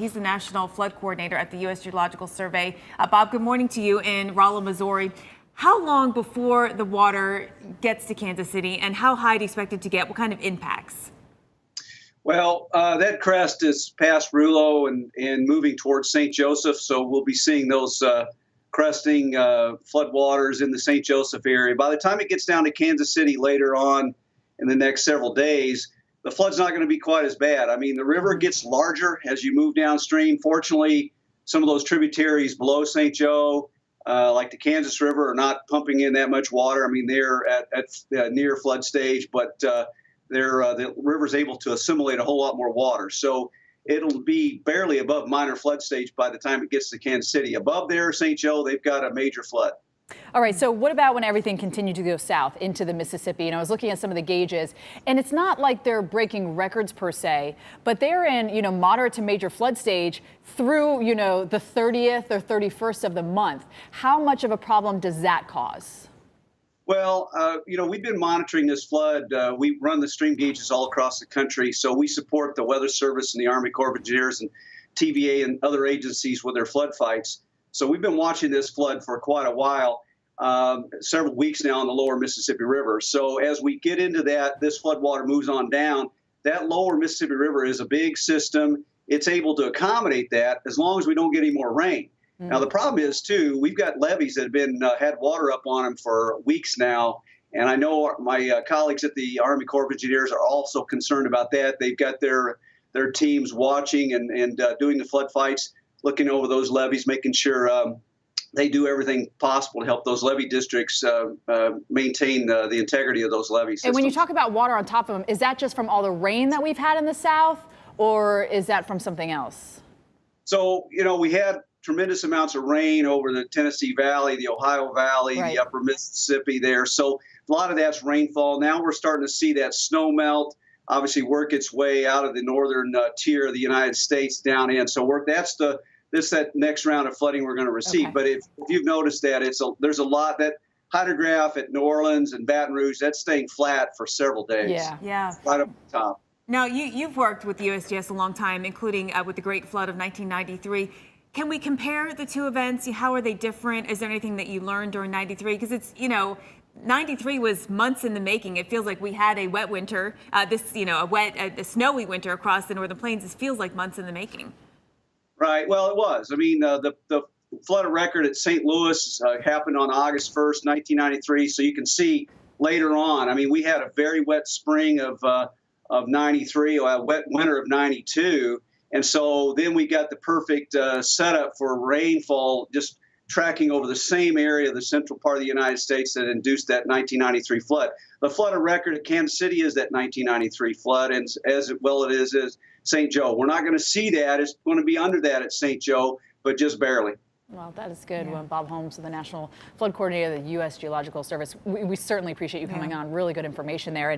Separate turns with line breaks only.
He's the National Flood Coordinator at the U.S. Geological Survey. Bob, good morning to you in Rolla, Missouri. How long before the water gets to Kansas City, and how high do you expect it to get? What kind of impacts?
Well, that crest is past Rulo and moving towards St. Joseph, so we'll be seeing those cresting floodwaters in the St. Joseph area. By the time it gets down to Kansas City later on in the next several days, the flood's not going to be quite as bad. I mean, the river gets larger as you move downstream. Fortunately, some of those tributaries below St. Joe, like the Kansas River, are not pumping in that much water. I mean, they're at near flood stage, but the river's able to assimilate a whole lot more water. So it'll be barely above minor flood stage by the time it gets to Kansas City. Above there, St. Joe, they've got a major flood.
All right, so what about when everything continued to go south into the Mississippi? And I was looking at some of the gauges, and it's not like they're breaking records per se, but they're in, moderate to major flood stage through, the 30th or 31st of the month. How much of a problem does that cause?
Well, we've been monitoring this flood. We run the stream gauges all across the country, so we support the Weather Service and the Army Corps of Engineers and TVA and other agencies with their flood fights. So we've been watching this flood for quite a while, several weeks now on the lower Mississippi River. So as we get into that, this flood water moves on down. That lower Mississippi River is a big system. It's able to accommodate that as long as we don't get any more rain. Now, the problem is, too, we've got levees that have been had water up on them for weeks now. And I know my colleagues at the Army Corps of Engineers are also concerned about that. They've got their teams watching and doing the flood fights, looking over those levees, making sure they do everything possible to help those levee districts maintain the integrity of those levee systems.
And when you talk about water on top of them, is that just from all the rain that we've had in the South, or is that from something else?
So, we had tremendous amounts of rain over the Tennessee Valley, the Ohio Valley,
right,
the upper Mississippi there. So a lot of that's rainfall. Now we're starting to see that snow melt obviously work its way out of the northern tier of the United States down in. So that next round of flooding we're going to receive.
Okay.
But if you've noticed that there's a lot that hydrograph at New Orleans and Baton Rouge, that's staying flat for several days.
Yeah.
Right up the top.
Now, you've worked with the USGS a long time, including with the Great Flood of 1993. Can we compare the two events? How are they different? Is there anything that you learned during 93? Because it's, 93 was months in the making. It feels like we had a wet winter, a snowy winter across the Northern Plains. This feels like months in the making.
Right. Well, it was. I mean, the flood of record at St. Louis happened on August 1st, 1993. So you can see later on, I mean, we had a very wet spring of 93, a wet winter of 92. And so then we got the perfect setup for rainfall, just tracking over the same area of the central part of the United States that induced that 1993 flood. The flood of record at Kansas City is that 1993 flood, and as well it is St. Joe. We're not going to see that. It's going to be under that at St. Joe, but just barely.
Well, that is good. Yeah. Bob Holmes, the National Flood Coordinator of the U.S. Geological Service. We certainly appreciate you coming on. Really good information there.